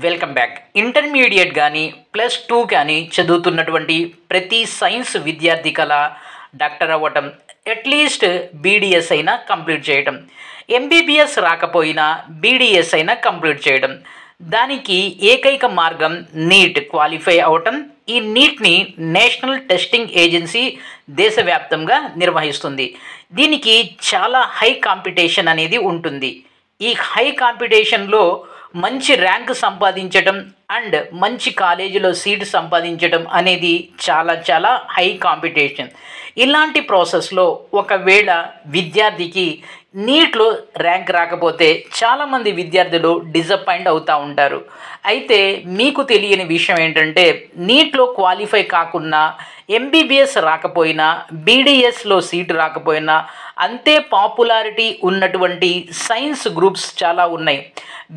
Welcome back. Intermediate కానీ +2 కానీ చదువుతున్నటువంటి ప్రతి సైన్స్ విద్యార్థి కల డాక్టర్ అవ్వటం, అట్లీస్ట్ బీడీఎస్ అయినా కంప్లీట్ చేయటం, ఎంబీబీఎస్ రాకపోయినా బీడీఎస్ అయినా కంప్లీట్ చేయడం. దానికి ఏకైక మార్గం నీట్ క్వాలిఫై అవటం. ఈ నీట్ని నేషనల్ టెస్టింగ్ ఏజెన్సీ దేశవ్యాప్తంగా నిర్వహిస్తుంది. దీనికి చాలా హై కాంపిటీషన్ అనేది ఉంటుంది. ఈ హై కాంపిటీషన్లో మంచి ర్యాంక్ సంపాదించటం అండ్ మంచి కాలేజీలో సీట్ సంపాదించటం అనేది చాలా హై కాంపిటీషన్. ఇలాంటి ప్రాసెస్లో ఒకవేళ విద్యార్థికి నీట్లో ర్యాంక్ రాకపోతే చాలామంది విద్యార్థులు డిసప్పాయింట్ అవుతూ ఉంటారు. అయితే మీకు తెలియని విషయం ఏంటంటే, నీట్లో క్వాలిఫై కాకున్నా, ఎంబీబీఎస్ రాకపోయినా, బీడీఎస్లో సీటు రాకపోయినా అంతే పాపులారిటీ ఉన్నటువంటి సైన్స్ గ్రూప్స్ చాలా ఉన్నాయి.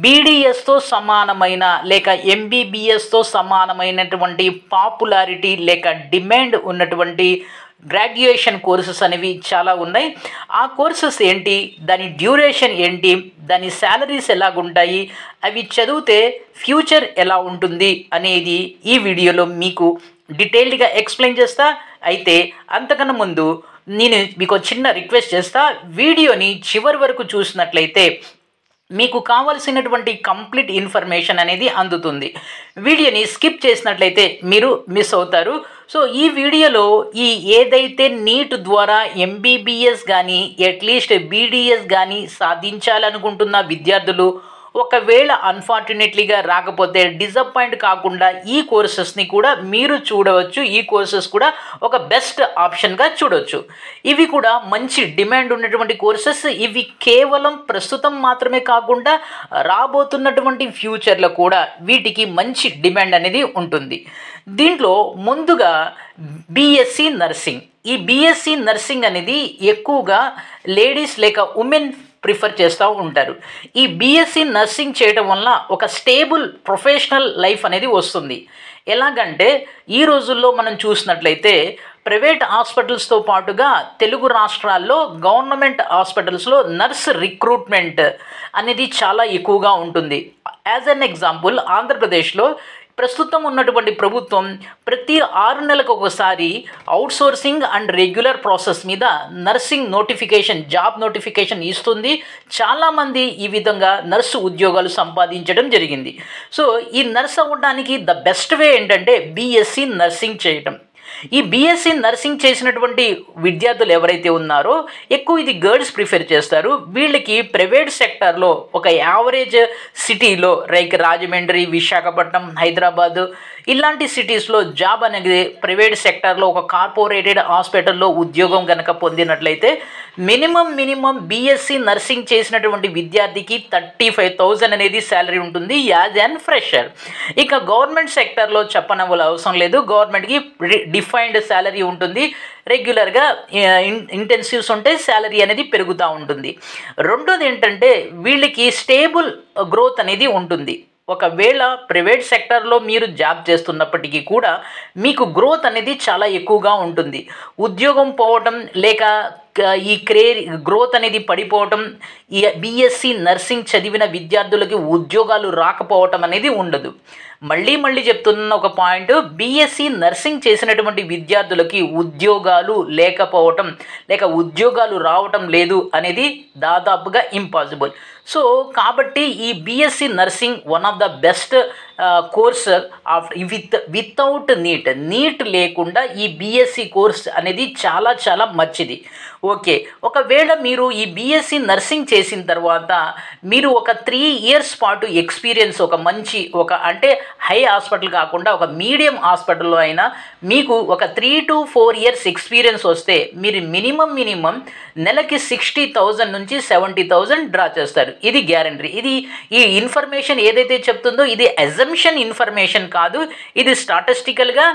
బీడీఎస్తో సమానమైన లేక ఎంబీబీఎస్తో సమానమైనటువంటి పాపులారిటీ లేక డిమాండ్ ఉన్నటువంటి గ్రాడ్యుయేషన్ కోర్సెస్ అనేవి చాలా ఉన్నాయి. ఆ కోర్సెస్ ఏంటి, దాని డ్యూరేషన్ ఏంటి, దాని శాలరీస్ ఎలాగుంటాయి, అవి చదివితే ఫ్యూచర్ ఎలా ఉంటుంది అనేది ఈ వీడియోలో మీకు డీటెయిల్డ్గా ఎక్స్ప్లెయిన్ చేస్తా. అయితే అంతకన్నా ముందు నేను మీకు చిన్న రిక్వెస్ట్ చేస్తా, వీడియోని చివరి వరకు చూసినట్లయితే మీకు కావాల్సినటువంటి కంప్లీట్ ఇన్ఫర్మేషన్ అనేది అందుతుంది. వీడియోని స్కిప్ చేసినట్లయితే మీరు మిస్ అవుతారు. సో ఈ వీడియోలో ఏదైతే నీట్ ద్వారా ఎంబీబీఎస్ కానీ అట్లీస్ట్ బీడీఎస్ కానీ సాధించాలనుకుంటున్న విద్యార్థులు ఒకవేళ అన్ఫార్చునేట్లీగా రాకపోతే డిసప్పాయింట్ కాకుండా ఈ కోర్సెస్ని కూడా మీరు చూడవచ్చు. ఈ కోర్సెస్ కూడా ఒక బెస్ట్ ఆప్షన్గా చూడవచ్చు. ఇవి కూడా మంచి డిమాండ్ ఉన్నటువంటి కోర్సెస్. ఇవి కేవలం ప్రస్తుతం మాత్రమే కాకుండా రాబోతున్నటువంటి ఫ్యూచర్లో కూడా వీటికి మంచి డిమాండ్ అనేది ఉంటుంది. దీంట్లో ముందుగా బీఎస్సీ నర్సింగ్. ఈ బీఎస్సీ నర్సింగ్ అనేది ఎక్కువగా లేడీస్ లేక ఉమెన్ ప్రిఫర్ చేస్తూ ఉంటారు. ఈ బీఎస్సీ నర్సింగ్ చేయడం వల్ల ఒక స్టేబుల్ ప్రొఫెషనల్ లైఫ్ అనేది వస్తుంది. ఎలాగంటే ఈ రోజుల్లో మనం చూసినట్లయితే ప్రైవేట్ హాస్పిటల్స్తో పాటుగా తెలుగు రాష్ట్రాల్లో గవర్నమెంట్ హాస్పిటల్స్లో నర్స్ రిక్రూట్మెంట్ అనేది చాలా ఎక్కువగా ఉంటుంది. యాజ్ అన్ ఎగ్జాంపుల్, ఆంధ్రప్రదేశ్లో ప్రస్తుతం ఉన్నటువంటి ప్రభుత్వం ప్రతి 6 నెలలకు ఒకసారి అవుట్సోర్సింగ్ అండ్ రెగ్యులర్ ప్రాసెస్ మీద నర్సింగ్ నోటిఫికేషన్, జాబ్ నోటిఫికేషన్ ఇస్తుంది. చాలామంది ఈ విధంగా నర్సు ఉద్యోగాలు సంపాదించడం జరిగింది. సో ఈ నర్స్ అవ్వడానికి ద బెస్ట్ వే ఏంటంటే బీఎస్సీ నర్సింగ్ చేయటం. ఈ బీఎస్సీ నర్సింగ్ చేసినటువంటి విద్యార్థులు ఎవరైతే ఉన్నారో ఎక్కువ ఇది గర్ల్స్ ప్రిఫర్ చేస్తారు. వీళ్ళకి ప్రైవేట్ సెక్టార్లో ఒక యావరేజ్ సిటీలో లైక్ రాజమండ్రి, విశాఖపట్నం, హైదరాబాద్ ఇలాంటి సిటీస్లో జాబ్ అనేది ప్రైవేట్ సెక్టార్లో ఒక కార్పొరేటెడ్ హాస్పిటల్లో ఉద్యోగం కనుక పొందినట్లయితే మినిమం బీఎస్సీ నర్సింగ్ చేసినటువంటి విద్యార్థికి 35,000 అనేది శాలరీ ఉంటుంది యాజ్ అన్ ఫ్రెషర్. ఇక గవర్నమెంట్ సెక్టార్లో చెప్పనవల అవసరం లేదు. గవర్నమెంట్కి డిఫైన్డ్ శాలరీ ఉంటుంది. రెగ్యులర్గా ఇంటెన్సివ్స్ ఉంటే శాలరీ అనేది పెరుగుతూ ఉంటుంది. రెండోది ఏంటంటే వీళ్ళకి స్టేబుల్ గ్రోత్ అనేది ఉంటుంది. ఒకవేళ ప్రైవేట్ సెక్టార్లో మీరు జాబ్ చేస్తున్నప్పటికీ కూడా మీకు గ్రోత్ అనేది చాలా ఎక్కువగా ఉంటుంది. ఉద్యోగం పోవటం లేక ఈ కెరీర్ గ్రోత్ అనేది పడిపోవటం, ఈ బీఎస్సీ నర్సింగ్ చదివిన విద్యార్థులకి ఉద్యోగాలు రాకపోవటం అనేది ఉండదు. మళ్ళీ చెప్తున్న ఒక పాయింట్, బీఎస్సీ నర్సింగ్ చేసినటువంటి విద్యార్థులకి ఉద్యోగాలు లేకపోవటం లేక ఉద్యోగాలు రావటం లేదు అనేది దాదాపుగా ఇంపాసిబుల్. సో కాబట్టి ఈ BSc nursing one of the best course without NEET లేకుండా ఈ బీఎస్సీ కోర్స్ అనేది చాలా మంచిది. ఓకే, ఒకవేళ మీరు ఈ బీఎస్సీ నర్సింగ్ చేసిన తర్వాత మీరు ఒక 3 ఇయర్స్ పాటు ఎక్స్పీరియన్స్ అంటే హై హాస్పిటల్ కాకుండా ఒక మీడియం హాస్పిటల్లో అయినా మీకు ఒక 3 to 4 ఇయర్స్ ఎక్స్పీరియన్స్ వస్తే మీరు మినిమం నెలకి 60,000 నుంచి 70,000 డ్రా చేస్తారు. ఇది గ్యారంటీ. ఈ ఇన్ఫర్మేషన్ ఏదైతే చెప్తుందో ఇది అజంప్షన్ ఇన్ఫర్మేషన్ కాదు, ఇది స్టాటిస్టికల్గా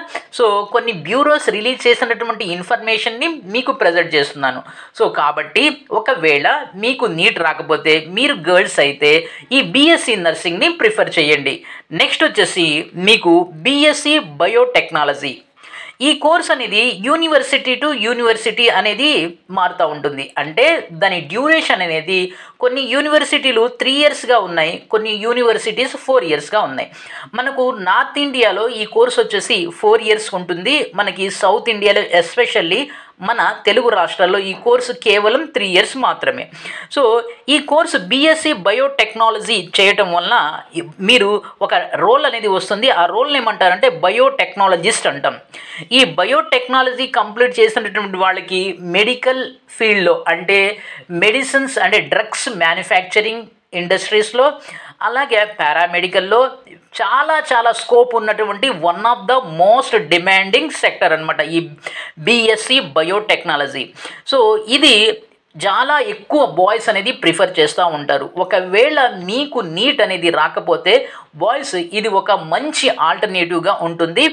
కొన్ని బ్యూరోస్ రిలీజ్ చేసినటువంటి ఇన్ఫర్మేషన్ని మీకు ప్రజెంట్ చేస్తున్నాను. సో కాబట్టి ఒకవేళ మీకు నీట్ రాకపోతే మీరు గర్ల్స్ అయితే ఈ బీఎస్సీ నర్సింగ్ని ప్రిఫర్ చేయండి. నెక్స్ట్ వచ్చేసి మీకు బీఎస్సీ బయోటెక్నాలజీ. ఈ కోర్స్ అనేది యూనివర్సిటీ టు యూనివర్సిటీ అనేది మారుతూ ఉంటుంది. అంటే దాని డ్యూరేషన్ అనేది కొన్ని యూనివర్సిటీలు 3 ఇయర్స్గా ఉన్నాయి, కొన్ని యూనివర్సిటీస్ 4 ఇయర్స్గా ఉన్నాయి. మనకు నార్త్ ఇండియాలో ఈ కోర్స్ వచ్చేసి 4 ఇయర్స్ ఉంటుంది. మనకి సౌత్ ఇండియాలో ఎస్పెషల్లీ మన తెలుగు రాష్ట్రాల్లో ఈ కోర్సు కేవలం 3 ఇయర్స్ మాత్రమే. సో ఈ కోర్సు బీఎస్సీ బయోటెక్నాలజీ చేయటం వలన మీరు ఒక రోల్ అనేది వస్తుంది. ఆ రోల్ని ఏమంటారంటే బయోటెక్నాలజిస్ట్ అంటాం. ఈ బయోటెక్నాలజీ కంప్లీట్ చేసినటువంటి వాళ్ళకి మెడికల్ ఫీల్డ్లో అంటే మెడిసిన్స్ అంటే డ్రగ్స్ మ్యానుఫ్యాక్చరింగ్ ఇండస్ట్రీస్లో అలాగే పారామెడికల్లో చాలా స్కోప్ ఉన్నటువంటి one of the most demanding sector అనమాట ఈ బీఎస్సీ బయోటెక్నాలజీ. సో ఇది చాలా ఎక్కువ బాయ్స్ అనేది ప్రిఫర్ చేస్తూ ఉంటారు. ఒకవేళ మీకు నీట్ అనేది రాకపోతే బాయ్స్ ఇది ఒక మంచి ఆల్టర్నేటివ్గా ఉంటుంది.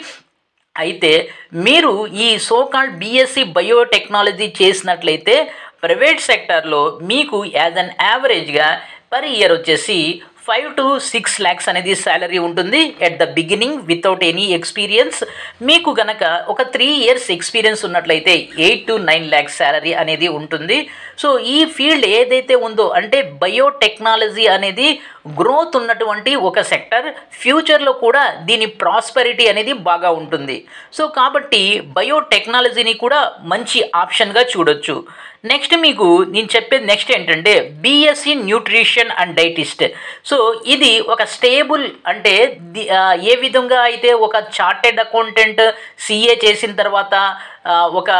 అయితే మీరు ఈ సోకాల్డ్ బీఎస్సీ బయోటెక్నాలజీ చేసినట్లయితే ప్రైవేట్ సెక్టార్లో మీకు యాజ్ అన్ యావరేజ్గా పర్ ఇయర్ వచ్చేసి 5 to 6 lakhs అనేది శాలరీ ఉంటుంది at the beginning without any experience. మీకు గనక ఒక 3 years ఎక్స్పీరియన్స్ ఉన్నట్లయితే 8 to 9 lakhs శాలరీ అనేది ఉంటుంది. సో ఈ ఫీల్డ్ ఏదైతే ఉందో అంటే బయోటెక్నాలజీ అనేది గ్రోత్ ఉన్నటువంటి ఒక సెక్టర్. ఫ్యూచర్లో కూడా దీని ప్రాస్పెరిటీ అనేది బాగా ఉంటుంది. సో కాబట్టి బయోటెక్నాలజీని కూడా మంచి ఆప్షన్గా చూడొచ్చు. నెక్స్ట్ మీకు నేను చెప్పేది నెక్స్ట్ ఏంటంటే బీఎస్సీ న్యూట్రిషన్ అండ్ డైటిస్ట్. సో ఇది ఒక స్టేబుల్ అంటే ఏ విధంగా అయితే ఒక చార్టెడ్ అకౌంటెంట్ సిఏ చేసిన తర్వాత ఒక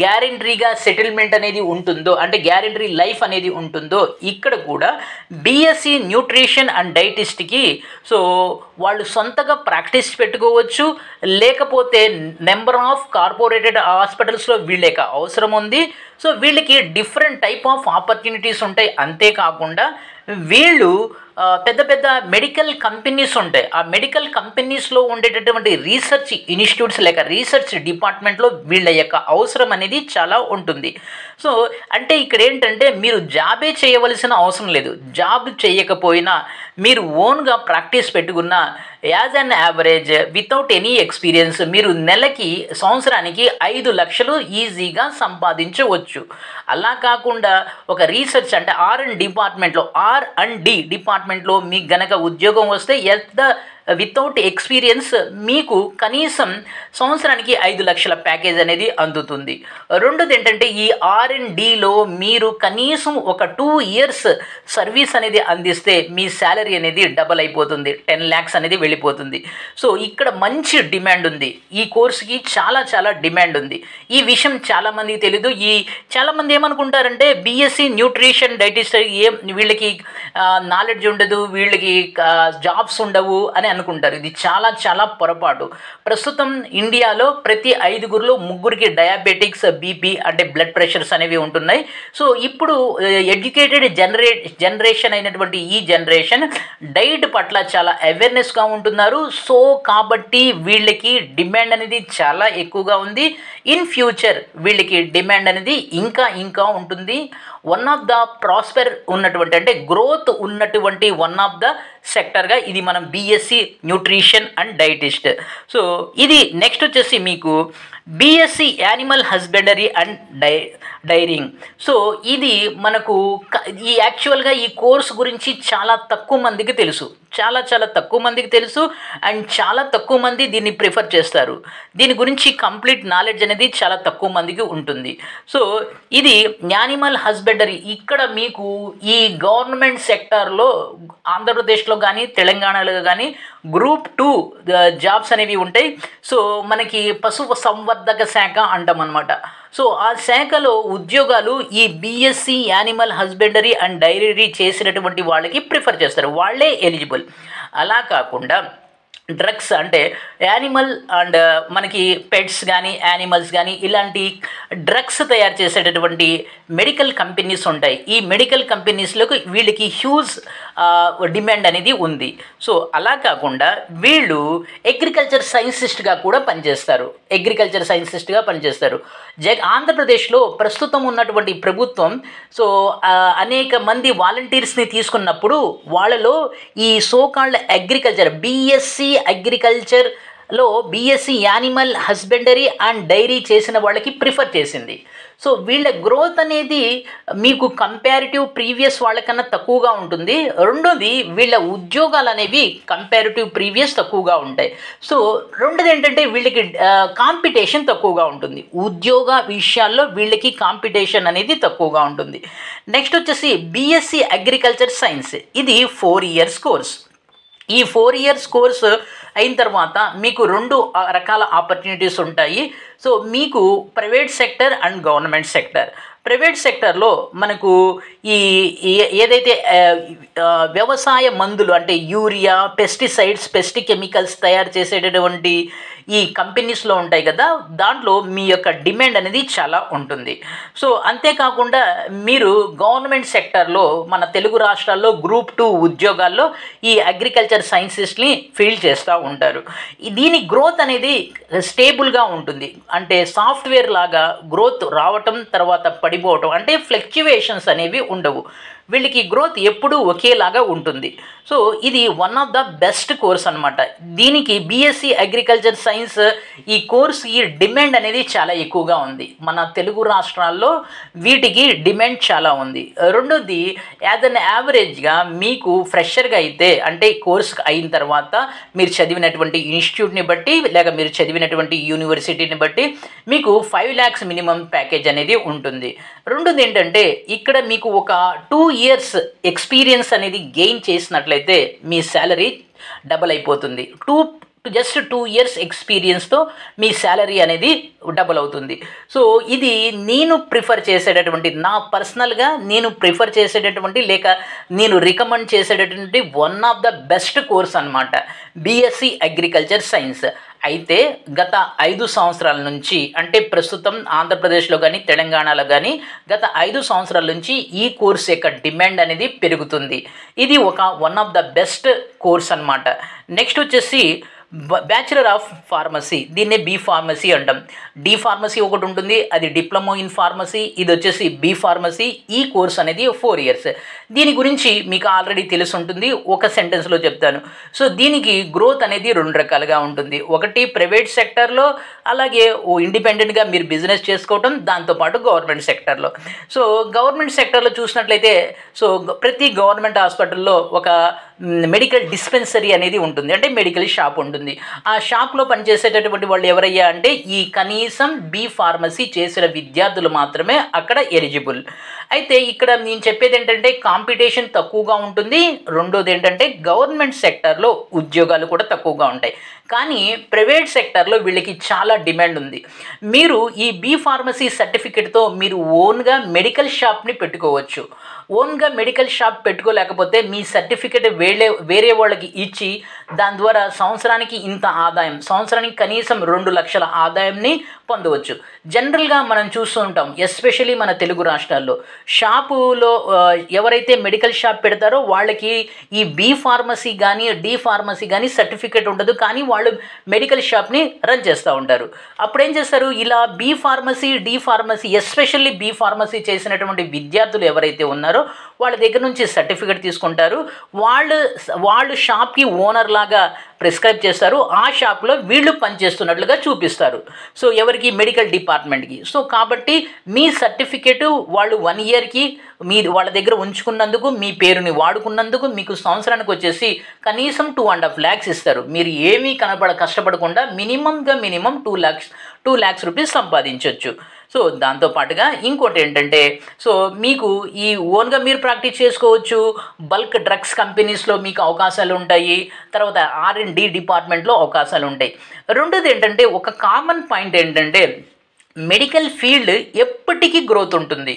గ్యారెంటరీగా సెటిల్మెంట్ అనేది ఉంటుందో అంటే గ్యారెంటరీ లైఫ్ అనేది ఉంటుందో ఇక్కడ కూడా బీఎస్సీ న్యూట్రిషన్ అండ్ డైటిస్ట్కి సో వాళ్ళు సొంతగా ప్రాక్టీస్ పెట్టుకోవచ్చు. లేకపోతే నెంబర్ ఆఫ్ కార్పొరేటెడ్ హాస్పిటల్స్లో వీళ్ళకి అవసరం ఉంది. సో వీళ్ళకి డిఫరెంట్ టైప్ ఆఫ్ ఆపర్చునిటీస్ ఉంటాయి. అంతేకాకుండా వీళ్ళు పెద్ద పెద్ద మెడికల్ కంపెనీస్ ఉంటాయి. ఆ మెడికల్ కంపెనీస్లో ఉండేటటువంటి రీసెర్చ్ ఇన్స్టిట్యూట్స్ లేక రీసెర్చ్ డిపార్ట్మెంట్లో వీళ్ళ యొక్క అవసరం అనేది చాలా ఉంటుంది. సో అంటే ఇక్కడ ఏంటంటే మీరు జాబే చేయవలసిన అవసరం లేదు. జాబ్ చేయకపోయినా మీరు ఓన్గా ప్రాక్టీస్ పెట్టుకున్న as an average without any experience మీరు నెలకి సంవత్సరానికి 5 లక్షలు ఈజీగా సంపాదించవచ్చు. అలా కాకుండా ఒక రీసెర్చ్ అంటే R&D డిపార్ట్మెంట్లో మీకు గనక ఉద్యోగం వస్తే వితౌట్ ఎక్స్పీరియన్స్ మీకు కనీసం సంవత్సరానికి 5 లక్షల ప్యాకేజ్ అనేది అందుతుంది. రెండోది ఏంటంటే ఈ R&Dలో మీరు కనీసం ఒక 2 years సర్వీస్ అనేది అందిస్తే మీ శాలరీ అనేది డబల్ అయిపోతుంది, 10 lakhs అనేది వెళ్ళిపోతుంది. సో ఇక్కడ మంచి డిమాండ్ ఉంది. ఈ కోర్సుకి చాలా డిమాండ్ ఉంది. ఈ విషయం చాలామందికి తెలీదు. చాలామంది ఏమనుకుంటారంటే బీఎస్సీ న్యూట్రిషన్ డైటిస్ట్ వీళ్ళకి నాలెడ్జ్ ఉండదు, వీళ్ళకి జాబ్స్ ఉండవు అని అనుకుంటారు. ఇది చాలా పొరపాటు. ప్రస్తుతం ఇండియాలో ప్రతి 5గురిలో 3 డయాబెటిక్స్ బీపీ అంటే బ్లడ్ ప్రెషర్స్ అనేవి ఉంటున్నాయి. సో ఇప్పుడు ఎడ్యుకేటెడ్ జనరేషన్ అయినటువంటి ఈ జనరేషన్ డైట్ పట్ల చాలా అవేర్నెస్గా ఉంటున్నారు. సో కాబట్టి వీళ్ళకి డిమాండ్ అనేది చాలా ఎక్కువగా ఉంది. ఇన్ ఫ్యూచర్ వీళ్ళకి డిమాండ్ అనేది ఇంకా ఉంటుంది. వన్ ఆఫ్ ద ప్రాస్పెర్ ఉన్నటువంటి అంటే గ్రోత్ ఉన్నటువంటి వన్ ఆఫ్ ద సెక్టర్గా ఇది మనం బీఎస్సీ న్యూట్రిషన్ అండ్ డైటిస్ట్. సో ఇది నెక్స్ట్ వచ్చేసి మీకు BSc animal husbandry and daring. So ఇది మనకు యాక్చువల్గా ఈ కోర్స్ గురించి చాలా తక్కువ మందికి తెలుసు, చాలా తక్కువ మందికి తెలుసు అండ్ చాలా తక్కువ మంది దీన్ని ప్రిఫర్ చేస్తారు. దీని గురించి కంప్లీట్ నాలెడ్జ్ అనేది చాలా తక్కువ మందికి ఉంటుంది. సో ఇది యానిమల్ హస్బెండరీ. ఇక్కడ మీకు ఈ గవర్నమెంట్ సెక్టార్లో ఆంధ్రప్రదేశ్లో కానీ తెలంగాణలో కానీ Group 2 జాబ్స్ అనేవి ఉంటాయి. సో మనకి పశు సంవర్ధక శాఖ అంటాం అన్నమాట. సో ఆ శాఖలో ఉద్యోగాలు ఈ BSc animal husbandry and dairy చేసినటువంటి వాళ్ళకి ప్రిఫర్ చేస్తారు, వాళ్ళే ఎలిజిబుల్. అలా కాకుండా డ్రగ్స్ అంటే యానిమల్ అండ్ మనకి పెట్స్ కానీ యానిమల్స్ కానీ ఇలాంటి డ్రగ్స్ తయారు చేసేటటువంటి మెడికల్ కంపెనీస్ ఉంటాయి. ఈ మెడికల్ కంపెనీస్లోకి వీళ్ళకి హ్యూజ్ డిమాండ్ అనేది ఉంది. సో అలా కాకుండా వీళ్ళు అగ్రికల్చర్ సైన్సిస్ట్గా కూడా పనిచేస్తారు. ఆంధ్రప్రదేశ్లో ప్రస్తుతం ఉన్నటువంటి ప్రభుత్వం సో అనేక మంది వాలంటీర్స్ని తీసుకున్నప్పుడు వాళ్ళలో ఈ సోకాల్డ్ అగ్రికల్చర్ బీఎస్సీ అగ్రికల్చర్ లో BSc animal husbandry and dairy చేసిన వాళ్ళకి ప్రిఫర్ చేసింది. సో వీళ్ళ గ్రోత్ అనేది మీకు కంపారిటివ్ ప్రీవియస్ వాళ్ళకన్నా తక్కువగా ఉంటుంది. రెండోది వీళ్ళ ఉద్యోగాలు అనేవి కంపారిటివ్ ప్రీవియస్ తక్కువగా ఉంటాయి. సో రెండోది ఏంటంటే వీళ్ళకి కాంపిటీషన్ తక్కువగా ఉంటుంది. ఉద్యోగ విషయాల్లో వీళ్ళకి కాంపిటీషన్ అనేది తక్కువగా ఉంటుంది. నెక్స్ట్ వచ్చేసి బీఎస్సీ అగ్రికల్చర్ సైన్స్, ఇది 4 ఇయర్స్ కోర్స్. ఈ 4 ఇయర్స్ కోర్స్ అయిన తర్వాత మీకు 2 రకాల ఆపర్చునిటీస్ ఉంటాయి. సో మీకు private sector and government sector. Private సెక్టర్లో మనకు ఏదైతే వ్యవసాయ మందులు అంటే యూరియా, పెస్టిసైడ్స్, కెమికల్స్ తయారు చేసేటటువంటి ఈ కంపెనీస్లో ఉంటాయి కదా, దాంట్లో మీ యొక్క డిమాండ్ అనేది చాలా ఉంటుంది. సో అంతేకాకుండా మీరు గవర్నమెంట్ సెక్టర్లో మన తెలుగు రాష్ట్రాల్లో గ్రూప్ 2 ఉద్యోగాల్లో ఈ అగ్రికల్చర్ సైన్సెస్ని ఫీల్ చేస్తూ ఉంటారు. దీని గ్రోత్ అనేది స్టేబుల్గా ఉంటుంది. అంటే సాఫ్ట్వేర్ లాగా గ్రోత్ రావటం తర్వాత పడిపోవటం అంటే ఫ్లక్చువేషన్స్ అనేవి ఉండవు. వీళ్ళకి గ్రోత్ ఎప్పుడూ ఒకేలాగా ఉంటుంది. సో ఇది one of the best course అనమాట. దీనికి బీఎస్సీ అగ్రికల్చర్ సైన్స్ ఈ కోర్స్ ఈ డిమాండ్ అనేది చాలా ఎక్కువగా ఉంది. మన తెలుగు రాష్ట్రాల్లో వీటికి డిమాండ్ చాలా ఉంది. రెండోది యాజ్ అన్ యావరేజ్గా మీకు ఫ్రెషర్గా అయితే అంటే కోర్స్ అయిన తర్వాత మీరు చదివినటువంటి ఇన్స్టిట్యూట్ని బట్టి లేక మీరు చదివినటువంటి యూనివర్సిటీని బట్టి మీకు 5 lakhs మినిమం ప్యాకేజ్ అనేది ఉంటుంది. రెండోది ఏంటంటే ఇక్కడ మీకు ఒక 2 years ఎక్స్పీరియన్స్ అనేది గెయిన్ చేసినట్లయితే మీ శాలరీ డబల్ అయిపోతుంది. జస్ట్ 2 years ఎక్స్పీరియన్స్తో మీ శాలరీ అనేది డబుల్ అవుతుంది. సో ఇది నేను ప్రిఫర్ చేసేటటువంటి నా పర్సనల్గా నేను ప్రిఫర్ చేసేటటువంటి లేక నేను రికమెండ్ చేసేటటువంటి one of the best course అనమాట బీఎస్సీ అగ్రికల్చర్ సైన్స్. అయితే గత 5 సంవత్సరాల నుంచి అంటే ప్రస్తుతం ఆంధ్రప్రదేశ్లో కానీ తెలంగాణలో కానీ గత 5 సంవత్సరాల నుంచి ఈ కోర్స్ యొక్క డిమాండ్ అనేది పెరుగుతుంది. ఇది one of the best course అనమాట. నెక్స్ట్ వచ్చేసి బ్యాచులర్ ఆఫ్ ఫార్మసీ, దీన్నే బీ ఫార్మసీ అంటాం. డి ఫార్మసీ ఒకటి ఉంటుంది, అది డిప్లొమా ఇన్ ఫార్మసీ. ఇది వచ్చేసి బీ ఫార్మసీ. ఈ కోర్స్ అనేది 4 years. దీని గురించి మీకు ఆల్రెడీ తెలిసి ఉంటుంది, ఒక సెంటెన్స్లో చెప్తాను. సో దీనికి గ్రోత్ అనేది 2 రకాలుగా ఉంటుంది. ఒకటి ప్రైవేట్ సెక్టర్లో, అలాగే ఇండిపెండెంట్గా మీరు బిజినెస్ చేసుకోవటం, దాంతోపాటు గవర్నమెంట్ సెక్టర్లో. సో గవర్నమెంట్ సెక్టర్లో చూసినట్లయితే సో ప్రతి గవర్నమెంట్ హాస్పిటల్లో ఒక మెడికల్ డిస్పెన్సరీ అనేది ఉంటుంది, అంటే మెడికల్ షాప్ ఉంటుంది. ఆ షాప్లో పనిచేసేటటువంటి వాళ్ళు ఎవరయ్యా అంటే ఈ కనీసం బీ ఫార్మసీ చేసిన విద్యార్థులు మాత్రమే అక్కడ ఎలిజిబుల్. అయితే ఇక్కడ నేను చెప్పేది ఏంటంటే కాంపిటీషన్ తక్కువగా ఉంటుంది. రెండోది ఏంటంటే గవర్నమెంట్ సెక్టర్లో ఉద్యోగాలు కూడా తక్కువగా ఉంటాయి. కానీ ప్రైవేట్ సెక్టర్లో వీళ్ళకి చాలా డిమాండ్ ఉంది. మీరు ఈ బీ ఫార్మసీ సర్టిఫికేట్తో మీరు ఓన్గా మెడికల్ షాప్ని పెట్టుకోవచ్చు. ఓన్గా మెడికల్ షాప్ పెట్టుకోలేకపోతే మీ సర్టిఫికేట్ వేరే వాళ్ళకి ఇచ్చి దాని ద్వారా సంవత్సరానికి ఇంత ఆదాయం, సంవత్సరానికి కనీసం 2 లక్షల ఆదాయంని పొందవచ్చు. జనరల్గా మనం చూస్తూ ఉంటాం, ఎస్పెషలీ మన తెలుగు రాష్ట్రాల్లో షాపులో ఎవరైతే మెడికల్ షాప్ పెడతారో వాళ్ళకి ఈ బీ ఫార్మసీ కానీ డి ఫార్మసీ కానీ సర్టిఫికేట్ ఉండదు, కానీ వాళ్ళు మెడికల్ షాప్ని రన్ చేస్తూ ఉంటారు. అప్పుడు ఏం చేస్తారు, ఇలా B pharmacy D pharmacy especially B pharmacy చేసినటువంటి విద్యార్థులు ఎవరైతే ఉన్నారో వాళ్ళ దగ్గర నుంచి సర్టిఫికేట్ తీసుకుంటారు. వాళ్ళు షాప్కి ఓనర్ లాగా ప్రిస్క్రైబ్ చేస్తారు. ఆ షాప్లో వీళ్ళు పనిచేస్తున్నట్లుగా చూపిస్తారు. సో ఎవరికి, మెడికల్ డిపార్ట్మెంట్కి. సో కాబట్టి మీ సర్టిఫికేట్ వాళ్ళు 1 yearకి మీరు వాళ్ళ దగ్గర ఉంచుకున్నందుకు, మీ పేరుని వాడుకున్నందుకు మీకు సంవత్సరానికి వచ్చేసి కనీసం 2.5 lakhs ఇస్తారు. మీరు ఏమీ కష్టపడకుండా మినిమం 2 lakhs రూపీస్ సంపాదించవచ్చు. సో దాంతోపాటుగా ఇంకోటి ఏంటంటే సో మీకు ఈ ఓన్గా మీరు ప్రాక్టీస్ చేసుకోవచ్చు. బల్క్ డ్రగ్స్ కంపెనీస్లో మీకు అవకాశాలు ఉంటాయి. తర్వాత R&D డిపార్ట్మెంట్లో అవకాశాలు ఉంటాయి. రెండోది ఏంటంటే ఒక కామన్ పాయింట్ ఏంటంటే మెడికల్ ఫీల్డ్ ఎప్పటికీ గ్రోత్ ఉంటుంది.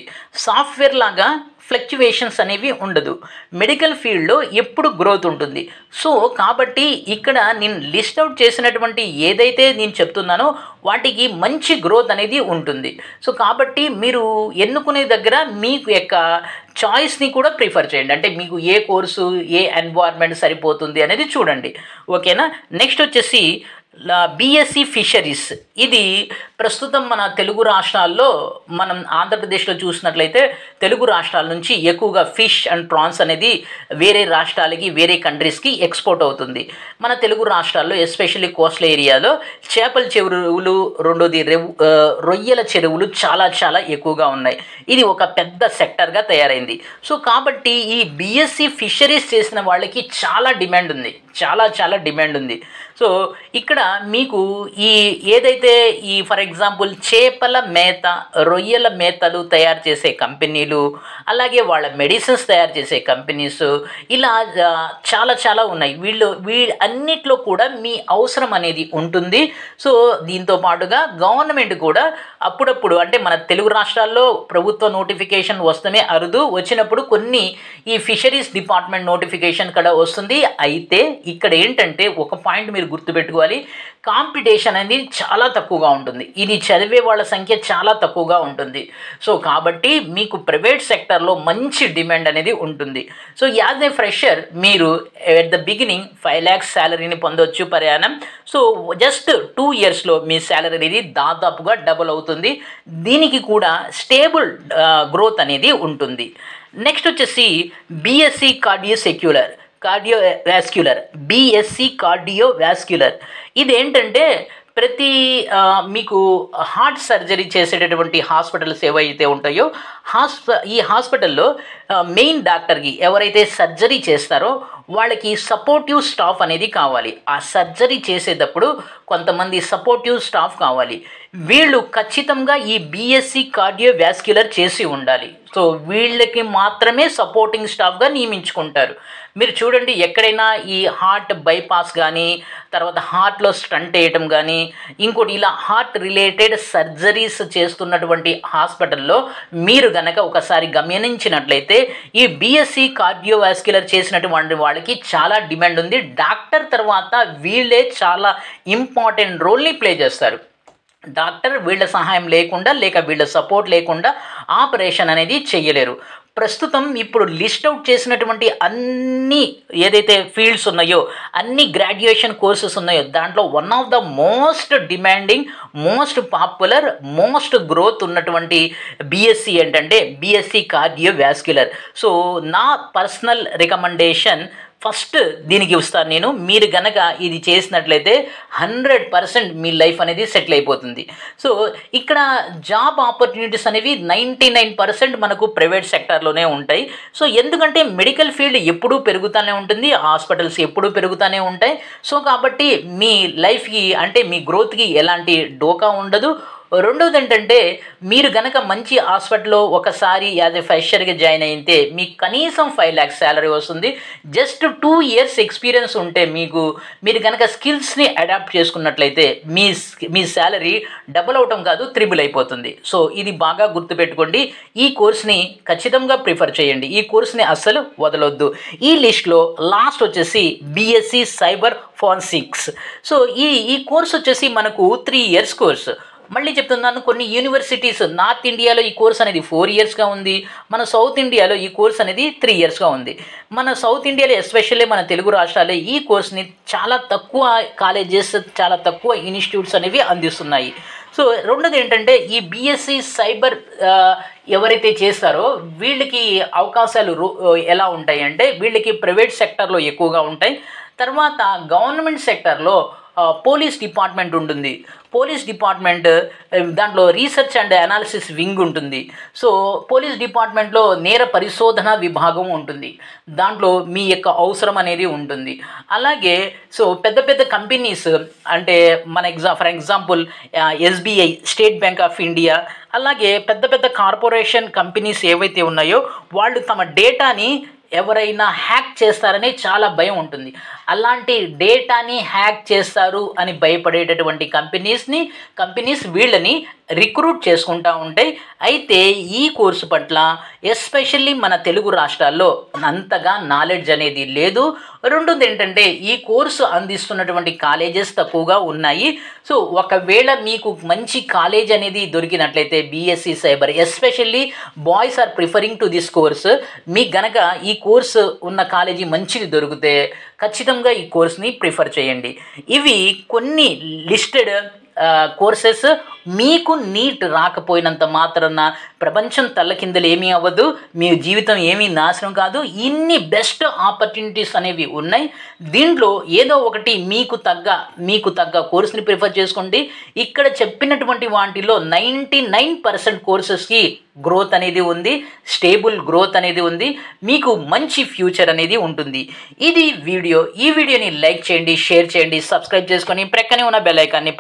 సాఫ్ట్వేర్ లాగా ఫ్లక్చువేషన్స్ అనేవి ఉండదు. మెడికల్ ఫీల్డ్లో ఎప్పుడు గ్రోత్ ఉంటుంది. సో కాబట్టి ఇక్కడ నేను లిస్ట్ అవుట్ చేసినటువంటి ఏదైతే నేను చెప్తున్నానో వాటికి మంచి గ్రోత్ అనేది ఉంటుంది. సో కాబట్టి మీరు ఎన్నుకునే దగ్గర మీకు యొక్క చాయిస్ని కూడా ప్రిఫర్ చేయండి. అంటే మీకు ఏ కోర్సు, ఏ ఎన్వైర్న్మెంట్ సరిపోతుంది అనేది చూడండి. ఓకేనా. నెక్స్ట్ వచ్చేసి బీఎస్సీ ఫిషరీస్. ఇది ప్రస్తుతం మన తెలుగు రాష్ట్రాల్లో, మనం ఆంధ్రప్రదేశ్లో చూసినట్లయితే తెలుగు రాష్ట్రాల నుంచి ఎక్కువగా ఫిష్ అండ్ ప్రాన్స్ అనేది వేరే రాష్ట్రాలకి, వేరే కంట్రీస్కి ఎక్స్పోర్ట్ అవుతుంది. మన తెలుగు రాష్ట్రాల్లో ఎస్పెషల్లీ కోస్టల్ ఏరియాలో చేపల చెరువులు, రెండోది రొయ్యల చెరువులు చాలా చాలా ఎక్కువగా ఉన్నాయి. ఇది ఒక పెద్ద సెక్టర్గా తయారైంది. సో కాబట్టి ఈ బీఎస్సీ ఫిషరీస్ చేసిన వాళ్ళకి చాలా డిమాండ్ ఉంది, చాలా చాలా డిమాండ్ ఉంది. సో ఇక్కడ మీకు ఈ ఏదైతే ఈ ఫర్ ఎగ్జాంపుల్ చేపల మేత, రొయ్యల మేతలు తయారు చేసే కంపెనీలు, అలాగే వాళ్ళ మెడిసిన్స్ తయారు చేసే కంపెనీస్, ఇలా చాలా చాలా ఉన్నాయి. అన్నిట్లో కూడా మీ అవసరం అనేది ఉంటుంది. సో దీంతో పాటుగా గవర్నమెంట్ కూడా అప్పుడప్పుడు, అంటే మన తెలుగు రాష్ట్రాల్లో ప్రభుత్వ నోటిఫికేషన్ వస్తమే అరుదు, వచ్చినప్పుడు కొన్ని ఈ ఫిషరీస్ డిపార్ట్మెంట్ నోటిఫికేషన్ కూడా వస్తుంది. అయితే ఇక్కడ ఏంటంటే ఒక పాయింట్ మీరు గుర్తుపెట్టుకోవాలి, కాంపిటీషన్ అనేది చాలా తక్కువగా ఉంటుంది. ఇది చదివే వాళ్ళ సంఖ్య చాలా తక్కువగా ఉంటుంది. సో కాబట్టి మీకు ప్రైవేట్ సెక్టర్లో మంచి డిమాండ్ అనేది ఉంటుంది. సో యాజ్ ఏ ఫ్రెషర్ మీరు ఎట్ ద బిగినింగ్ 5 lakhs శాలరీని పొందవచ్చు పర్ యానం. సో జస్ట్ 2 yearsలో మీ శాలరీ అనేది దాదాపుగా డబుల్ అవుతుంది. దీనికి కూడా స్టేబుల్ గ్రోత్ అనేది ఉంటుంది. నెక్స్ట్ వచ్చేసి బీఎస్సీ కార్డియోవాస్క్యులర్, బీఎస్సీ కార్డియోవాస్క్యులర్. ఇదేంటంటే ప్రతి మీకు హార్ట్ సర్జరీ చేసేటటువంటి హాస్పిటల్స్ ఏవైతే ఉంటాయో ఈ హాస్పిటల్లో మెయిన్ డాక్టర్కి ఎవరైతే సర్జరీ చేస్తారో వాళ్ళకి సపోర్టివ్ స్టాఫ్ అనేది కావాలి. ఆ సర్జరీ చేసేటప్పుడు కొంతమంది సపోర్టివ్ స్టాఫ్ కావాలి. వీళ్ళు ఖచ్చితంగా ఈ బీఎస్సీ కార్డియోవాస్క్యులర్ చేసి ఉండాలి. సో వీళ్ళకి మాత్రమే సపోర్టింగ్ స్టాఫ్గా నియమించుకుంటారు. మీరు చూడండి, ఎక్కడైనా ఈ హార్ట్ బైపాస్ కానీ, తర్వాత హార్ట్లో స్టంట్ వేయటం కానీ, ఇంకోటి ఇలా హార్ట్ రిలేటెడ్ సర్జరీస్ చేస్తున్నటువంటి హాస్పిటల్లో మీరు గనక ఒకసారి గమనించినట్లయితే ఈ బీఎస్సీ కార్డియోవాస్క్యులర్ చేసినటువంటి వాళ్ళకి చాలా డిమాండ్ ఉంది. డాక్టర్ తర్వాత వీళ్ళే చాలా ఇంపార్టెంట్ రోల్ని ప్లే చేస్తారు. డాక్టర్ వీళ్ళ సహాయం లేకుండా, లేక వీళ్ళ సపోర్ట్ లేకుండా ఆపరేషన్ అనేది చేయలేరు. ప్రస్తుతం ఇప్పుడు లిస్ట్ అవుట్ చేసినటువంటి అన్ని ఏదైతే ఫీల్డ్స్ ఉన్నాయో, అన్ని గ్రాడ్యుయేషన్ కోర్సెస్ ఉన్నాయో, దాంట్లో one of the most demanding, most popular, most growth ఉన్నటువంటి బీఎస్సీ ఏంటంటే బీఎస్సీ కార్డియోవాస్క్యులర్. సో నా పర్సనల్ రికమెండేషన్ ఫస్ట్ దీనికి ఇస్తాను నేను. మీరు గనక ఇది చేసినట్లయితే 100% మీ లైఫ్ అనేది సెటిల్ అయిపోతుంది. సో ఇక్కడ జాబ్ ఆపర్చునిటీస్ అనేవి 99% మనకు ప్రైవేట్ సెక్టార్లోనే ఉంటాయి. సో ఎందుకంటే మెడికల్ ఫీల్డ్ ఎప్పుడూ పెరుగుతూనే ఉంటుంది, హాస్పిటల్స్ ఎప్పుడూ పెరుగుతూనే ఉంటాయి. సో కాబట్టి మీ లైఫ్కి, అంటే మీ గ్రోత్కి ఎలాంటి డోకా ఉండదు. రెండోది ఏంటంటే మీరు గనక మంచి హాస్పిటల్లో ఒకసారి యాజ్ ఎ ఫ్రెషర్గా జాయిన్ అయితే మీకు కనీసం 5 lakhs శాలరీ వస్తుంది. జస్ట్ 2 years ఎక్స్పీరియన్స్ ఉంటే మీరు కనుక స్కిల్స్ని అడాప్ట్ చేసుకున్నట్లయితే మీ శాలరీ డబుల్ అవటం కాదు, త్రిబుల్ అయిపోతుంది. సో ఇది బాగా గుర్తుపెట్టుకోండి. ఈ కోర్స్ని ఖచ్చితంగా ప్రిఫర్ చేయండి, ఈ కోర్స్ని అస్సలు వదలొద్దు. ఈ లిస్ట్లో లాస్ట్ వచ్చేసి బీఎస్సీ సైబర్ ఫోరెన్సిక్స్. సో ఈ కోర్స్ వచ్చేసి మనకు 3 years కోర్సు. మళ్ళీ చెప్తున్నాను, కొన్ని యూనివర్సిటీస్ నార్త్ ఇండియాలో ఈ కోర్స్ అనేది 4 yearsగా ఉంది, మన సౌత్ ఇండియాలో ఈ కోర్స్ అనేది 3 yearsగా ఉంది. మన సౌత్ ఇండియాలో ఎస్పెషల్లీ మన తెలుగు రాష్ట్రాల్లో ఈ కోర్స్ని చాలా తక్కువ కాలేజెస్, చాలా తక్కువ ఇన్స్టిట్యూట్స్ అనేవి అందిస్తున్నాయి. సో రెండోది ఏంటంటే ఈ బీఎస్సీ సైబర్ ఎవరైతే చేస్తారో వీళ్ళకి అవకాశాలు ఎలా ఉంటాయి అంటే, వీళ్ళకి ప్రైవేట్ సెక్టర్లో ఎక్కువగా ఉంటాయి. తర్వాత గవర్నమెంట్ సెక్టర్లో పోలీస్ డిపార్ట్మెంట్ ఉంటుంది. పోలీస్ డిపార్ట్మెంట్ దాంట్లో రీసెర్చ్ అండ్ అనాలిసిస్ వింగ్ ఉంటుంది. సో పోలీస్ డిపార్ట్మెంట్లో నేర పరిశోధన విభాగం ఉంటుంది. దాంట్లో మీ యొక్క అవసరం అనేది ఉంటుంది. అలాగే సో పెద్ద పెద్ద కంపెనీస్ అంటే for example SBI, state bank of India, అలాగే పెద్ద పెద్ద కార్పొరేషన్ కంపెనీస్ ఏవైతే ఉన్నాయో వాళ్ళు తమ డేటాని ఎవరైనా హ్యాక్ చేస్తారని చాలా భయం ఉంటుంది. అలాంటి డేటాని హ్యాక్ చేస్తారు అని భయపడేటటువంటి కంపెనీస్ వీళ్ళని రిక్రూట్ చేసుకుంటూ ఉంటాయి. అయితే ఈ కోర్సు పట్ల ఎస్పెషల్లీ మన తెలుగు రాష్ట్రాల్లో అంతగా నాలెడ్జ్ అనేది లేదు. రెండోది ఏంటంటే ఈ కోర్సు అందిస్తున్నటువంటి కాలేజెస్ తక్కువగా ఉన్నాయి. సో ఒకవేళ మీకు మంచి కాలేజ్ అనేది దొరికినట్లయితే BSc cyber, especially boys are preferring to this course, మీకు గనక ఈ కోర్సు ఉన్న కాలేజీ మంచిది దొరికితే ఖచ్చితంగా ఈ కోర్స్ని ప్రిఫర్ చేయండి. ఇవి కొన్ని లిస్టెడ్ కోర్సెస్. మీకు నీట్ రాకపోయినంత మాత్రాన ప్రపంచం తల్లకిందలు ఏమీ అవ్వదు, మీ జీవితం ఏమీ నాశనం కాదు. ఇన్ని బెస్ట్ ఆపర్చునిటీస్ అనేవి ఉన్నాయి. దీంట్లో ఏదో ఒకటి మీకు తగ్గ కోర్సుని ప్రిఫర్ చేసుకోండి. ఇక్కడ చెప్పినటువంటి వాటిలో 99% కోర్సెస్కి గ్రోత్ అనేది ఉంది, స్టేబుల్ గ్రోత్ అనేది ఉంది, మీకు మంచి ఫ్యూచర్ అనేది ఉంటుంది. ఇది వీడియో. ఈ వీడియోని లైక్ చేయండి, షేర్ చేయండి, సబ్స్క్రైబ్ చేసుకొని ప్రక్కనే ఉన్న బెల్ ఐకాన్ని